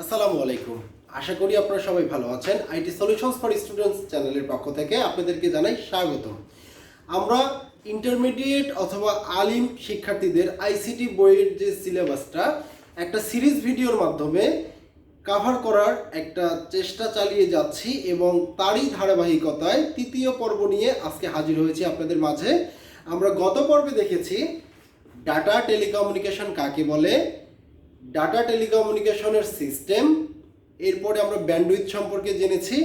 আসসালামু আলাইকুম। আশা করি আপনারা সবাই ভালো আছেন। আইটি সলিউশনস ফর স্টুডেন্টস চ্যানেলের পক্ষ থেকে আপনাদেরকে জানাই স্বাগতম। আমরা ইন্টারমিডিয়েট অথবা আলিম শিক্ষার্থীদের আইসিটি বইয়ের যে সিলেবাসটা একটা সিরিজ ভিডিওর মাধ্যমে কভার করার একটা চেষ্টা চালিয়ে যাচ্ছি এবং তারই ধারাবাহিকতায় তৃতীয় পর্ব নিয়ে আজকে হাজির হয়েছি আপনাদের মাঝে। আমরা গত পর্বে দেখেছি ডাটা টেলিকমিউনিকেশন কাকে বলে, ডাটা টেলিকমিউনিকেশনের সিস্টেম, এরপরে আমরা ব্যান্ডউইথ সম্পর্কে জেনেছি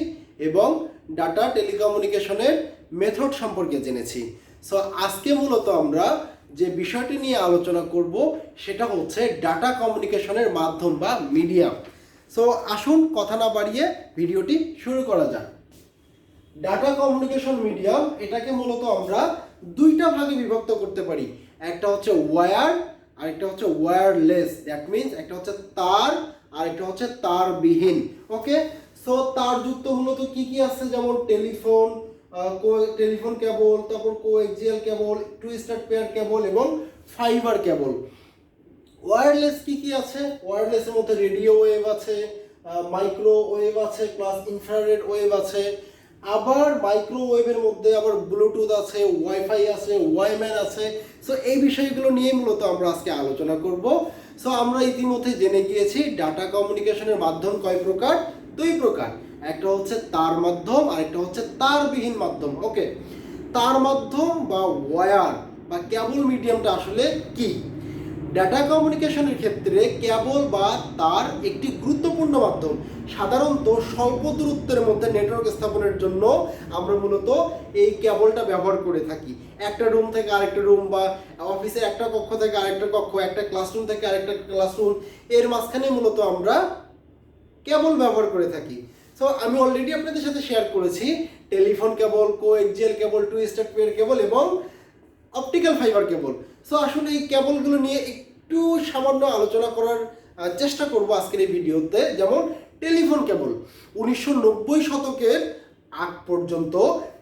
এবং ডাটা টেলিকমিউনিকেশনের মেথড সম্পর্কে জেনেছি। সো আজকে মূলত আমরা যে বিষয়টি নিয়ে আলোচনা করব সেটা হচ্ছে ডাটা কমিউনিকেশনের মাধ্যম বা মিডিয়াম। সো আসুন কথা না বাড়িয়ে ভিডিওটি শুরু করা যাক। ডাটা কমিউনিকেশন মিডিয়াম এটাকে মূলত আমরা দুইটা ভাগে বিভক্ত করতে পারি। একটা হচ্ছে ওয়্যার আর একটা হচ্ছে ওয়্যারলেস। দ্যাট মিনস একটা হচ্ছে তার আর একটা হচ্ছে তারবিহীন। ওকে, সো তারযুক্ত মূলত কি কি আছে, যেমন টেলিফোন কেবল, তারপর coaxial cable, twisted pair cable এবং ফাইবার কেবল। ওয়্যারলেস কি কি আছে? ওয়্যারলেসের মধ্যে রেডিও ওয়েভ আছে, মাইক্রোওয়েভ আছে, প্লাস ইনফ্রারেড ওয়েভ আছে। আবার মাইক্রোওয়েভের মধ্যে আবার ব্লুটুথ আছে, ওয়াইফাই আছে, ওয়াইম্যান আছে। সো এই বিষয়গুলো নিয়ে মূলত আমরা আজকে আলোচনা করব। সো আমরা ইতিমধ্যে জেনে গিয়েছি ডাটা কমিউনিকেশনের মাধ্যম কয় প্রকার? দুই প্রকার। একটা হচ্ছে তার মাধ্যম আর একটা হচ্ছে তারবিহীন মাধ্যম। ওকে, তার মাধ্যম বা ওয়্যার বা কেবল মিডিয়ামটা আসলে কি? ডাটা কমিউনিকেশনের ক্ষেত্রে কেবল বা তার একটি গুরুত্বপূর্ণ মাধ্যম। সাধারণত স্বল্প দূরত্বের মধ্যে নেটওয়ার্ক স্থাপনের জন্য আমরা মূলত এই কেবলটা ব্যবহার করে থাকি। একটা রুম থেকে আরেকটা রুম বা অফিসের একটা কক্ষ থেকে আরেকটা কক্ষ, একটা ক্লাসরুম থেকে আরেকটা ক্লাসরুম, এর মাঝখানে মূলত আমরা কেবল ব্যবহার করে থাকি। সো আমি অলরেডি আপনাদের সাথে শেয়ার করেছি telephone cable, coaxial cable, twisted pair cable এবং অপটিক্যাল ফাইবার কেবল। সো আসলে এই কেবলগুলো নিয়ে একটু সামান্য আলোচনা করার চেষ্টা করব আজকের এই ভিডিওতে। যেমন টেলিফোন কেবল 1990 শতকের আগ পর্যন্ত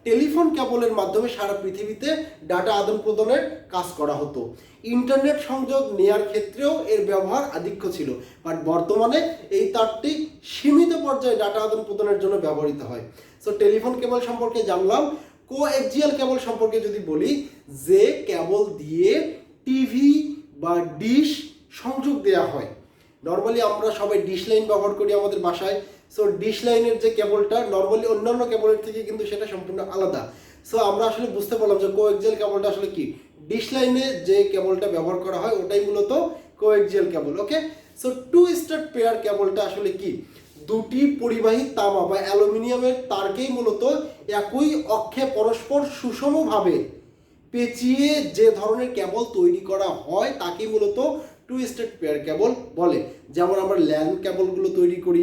টেলিফোন কেবলের মাধ্যমে সারা পৃথিবীতে ডাটা আদান প্রদানের কাজ করা হতো। ইন্টারনেট সংযোগ নেয়ার ক্ষেত্রেও এর ব্যবহার আধিক্য ছিল, বাট বর্তমানে এই তারটি সীমিত পর্যায়ে ডাটা আদান প্রদানের জন্য ব্যবহৃত হয়। সো টেলিফোন কেবল সম্পর্কে জানলাম। কোএক্সিয়াল কেবল সম্পর্কে যদি বলি, যে কেবল দিয়ে টিভি বা ডিশ সংযোগ দেওয়া হয়। নর্মালি আমরা সবাই ডিশ লাইন ব্যবহার করি আমাদের বাসায়। সো ডিশ লাইনের যে কেবলটা নর্মালি অন্যান্য কেবলের থেকে কিন্তু সেটা সম্পূর্ণ আলাদা। সো আমরা আসলে বুঝতে পারলাম যে কোএক্সিয়াল কেবলটা আসলে কি। ডিশ লাইনে যে কেবলটা ব্যবহার করা হয় ওটাই মূলত কোএক্সিয়াল কেবল। ওকে, সো টুইস্টেড পেয়ার কেবলটা আসলে কি? দুটি পরিবাহী তামা বা অ্যালুমিনিয়ামের তারকেই মূলত একই অক্ষে পরস্পর সুষমভাবে পেঁচিয়ে যে ধরনের কেবল তৈরি করা হয় তাকে মূলত টুইস্টেড পেয়ার কেবল বলে। যেমন আমরা ল্যান কেবলগুলো তৈরি করি,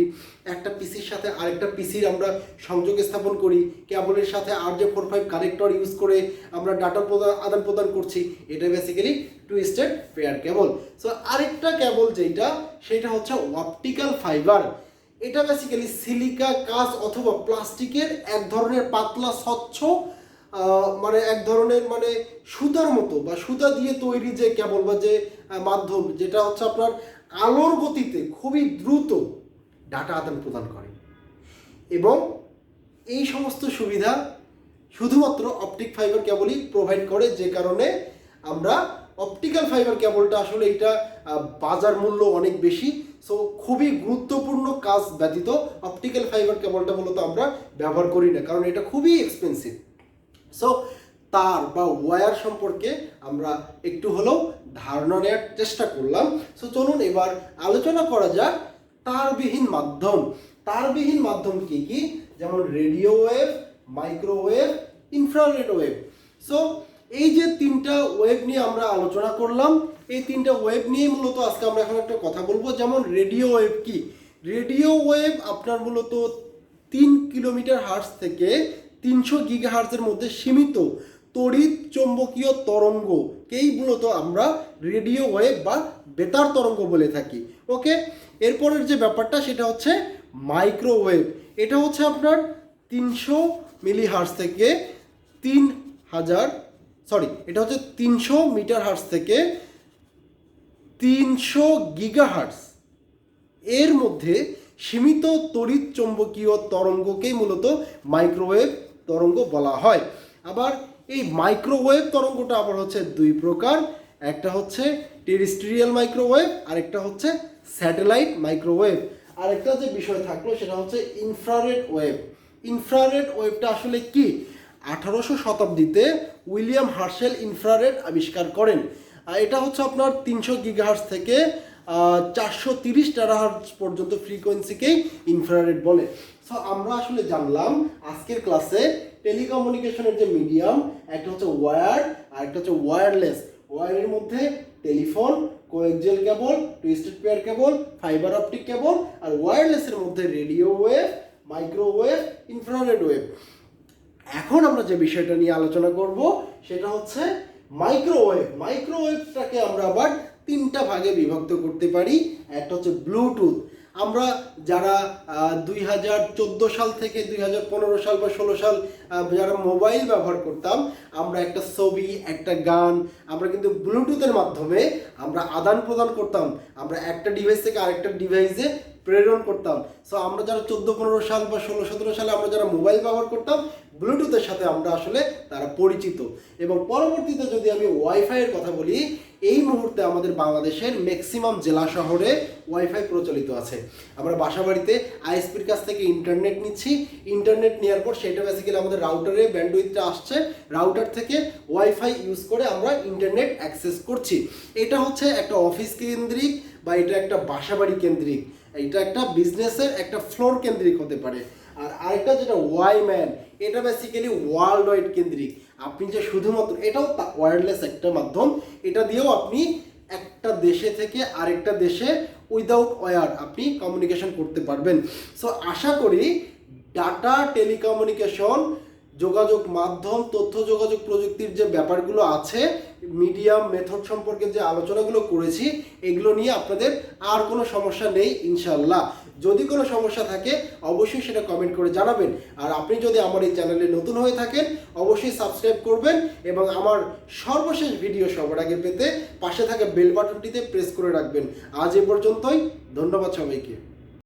একটা পিসির সাথে আরেকটা পিসির আমরা সংযোগ স্থাপন করি, কেবলের সাথে RJ45 কানেক্টর ইউজ করে আমরা ডাটা আদান প্রদান করছি। এটা বেসিক্যালি টুইস্টেড পেয়ার কেবল। সো আরেকটা কেবল যেটা, সেটা হচ্ছে অপটিক্যাল ফাইবার। এটা বেসিক্যালি সিলিকা, কাঁচ অথবা প্লাস্টিকের এক ধরনের পাতলা স্বচ্ছ এক ধরনের সুতার মতো বা সুতা দিয়ে তৈরি যে কেবল বা যে মাধ্যম, যেটা হচ্ছে আপনার আলোর গতিতে খুবই দ্রুত ডাটা আদান প্রদান করে। এবং এই সমস্ত সুবিধা শুধুমাত্র অপটিক ফাইবার কেবলই প্রোভাইড করে, যে কারণে আমরা অপটিক্যাল ফাইবার কেবলটা আসলে এটা বাজার মূল্য অনেক বেশি। সো খুবই গুরুত্বপূর্ণ কাজ ব্যতীত অপটিক্যাল ফাইবার কেবলটা মূলত আমরা ব্যবহার করি না, কারণ এটা খুবই এক্সপেন্সিভ। সো তার বা ওয়্যার সম্পর্কে আমরা একটু হলেও ধারণা নেওয়ার চেষ্টা করলাম। সো চলুন এবার আলোচনা করা যাক তারবিহীন মাধ্যম। তারবিহীন মাধ্যম কি কি? যেমন radio wave, microwave, infrared wave. So এই যে তিনটা ওয়েভ নিয়ে আমরা আলোচনা করলাম, এই তিনটা ওয়েভ নিয়ে মূলত আজকে আমরা এখন একটা কথা বলবো। যেমন রেডিও ওয়েভ কি? রেডিও ওয়েভ আপনার মূলত 3 কিলোমিটার হার্টজ থেকে 300 গিগাহার্টজের মধ্যে সীমিত তড়িৎ চৌম্বকীয় তরঙ্গকেই মূলত আমরা রেডিও ওয়েভ বা বেতার তরঙ্গ বলে থাকি। ওকে, এরপরের যে ব্যাপারটা সেটা হচ্ছে মাইক্রোওয়েভ। এটা হচ্ছে আপনার 300 মিলিহার্টজ থেকে 300 মিটার হার্টজ থেকে 300 গিগাহার্টজ এর মধ্যে সীমিত তড়িৎ চৌম্বকীয় তরঙ্গকেই মূলত মাইক্রোওয়েভ তরঙ্গ বলা হয়। আবার এই মাইক্রোওয়েভ তরঙ্গটা আবার হচ্ছে দুই প্রকার, একটা হচ্ছে টেরেস্ট্রিয়াল মাইক্রোওয়েভ, আরেকটা হচ্ছে স্যাটেলাইট মাইক্রোওয়েভ। আরেকটা যে বিষয় থাকলো সেটা হচ্ছে ইনফ্রারেড ওয়েভ। ইনফ্রারেড ওয়েভটা আসলে কি? 1800 শতাব্দীতে উইলিয়াম হার্শেল ইনফ্রারেড আবিষ্কার করেন। এটা হচ্ছে আপনার 300 গিগাহার্টজ থেকে 430 টেরাহার্টজ পর্যন্ত ফ্রিকোয়েন্সিকেই ইনফ্রারেড বলে। সো আমরা আসলে জানলাম আজকের ক্লাসে টেলিকমিউনিকেশনের যে মিডিয়াম, একটা হচ্ছে ওয়্যার আর একটা হচ্ছে ওয়্যারলেস। ওয়্যারের মধ্যে telephone, coaxial cable, twisted pair cable, fibre optic cable, আর ওয়্যারলেসের মধ্যে radio wave, microwave, infrared wave. এখন আমরা যে বিষয়টা নিয়ে আলোচনা করব সেটা হচ্ছে মাইক্রোওয়েভ। মাইক্রোওয়েভটাকে আমরা আবার তিনটা ভাগে বিভক্ত করতে পারি। একটা হচ্ছে ব্লুটুথ। আমরা যারা 2014 সাল থেকে 2015 সাল বা 16 সাল যারা মোবাইল ব্যবহার করতাম, আমরা একটা ছবি, একটা গান আমরা কিন্তু ব্লুটুথের মাধ্যমে আমরা আদান প্রদান করতাম। আমরা একটা ডিভাইস থেকে আরেকটা ডিভাইসে প্রেরণ করতাম। সো আমরা যারা 14-15 সাল বা 16-17 সালে আমরা যারা মোবাইল ব্যবহার করতাম, ব্লুটুথের সাথে আমরা আসলে তারা পরিচিত। এবং পরবর্তীতে যদি আমি ওয়াইফাইয়ের কথা বলি, এই মুহূর্তে আমাদের বাংলাদেশের ম্যাক্সিমাম জেলা শহরে ওয়াইফাই প্রচলিত আছে। আমরা বাসা বাড়িতে আইএসপির কাছ থেকে ইন্টারনেট নিচ্ছি। ইন্টারনেট নেওয়ার পর সেটা বেসিক্যালি আমাদের রাউটারে ব্যান্ডউইথটা আসছে, রাউটার থেকে ওয়াইফাই ইউজ করে আমরা ইন্টারনেট অ্যাক্সেস করছি। এটা হচ্ছে একটা অফিস কেন্দ্রিক বা এটা একটা বাসা বাড়ি কেন্দ্রিক, এটা একটা বিজনেসের একটা ফ্লোর কেন্দ্রিক হতে পারে। আর আরেকটা যেটা ওয়াইম্যান, এটা বেসিক্যালি ওয়ার্ল্ড ওয়াইড কেন্দ্রিক। আপনি যে শুধুমাত্র, এটাও ওয়্যারলেস একটা মাধ্যম, এটা দিয়েও আপনি একটা দেশে থেকে আরেকটা দেশে উইদাউট ওয়্যার আপনি কমিউনিকেশন করতে পারবেন। সো আশা করি ডাটা, টেলিকমিউনিকেশন, যোগাযোগ মাধ্যম, তথ্য যোগাযোগ প্রযুক্তির যে ব্যাপারগুলো আছে, মিডিয়াম, মেথড সম্পর্কে যে আলোচনাগুলো করেছি, এগুলো নিয়ে আপনাদের আর কোনো সমস্যা নেই ইনশাল্লাহ। যদি কোনো সমস্যা থাকে অবশ্যই সেটা কমেন্ট করে জানাবেন। আর আপনি যদি আমার এই চ্যানেলে নতুন হয়ে থাকেন অবশ্যই সাবস্ক্রাইব করবেন এবং আমার সর্বশেষ ভিডিও সবার আগে পেতে পাশে থাকা বেল বাটনটিতে প্রেস করে রাখবেন। আজ এ পর্যন্তই, ধন্যবাদ সবাইকে।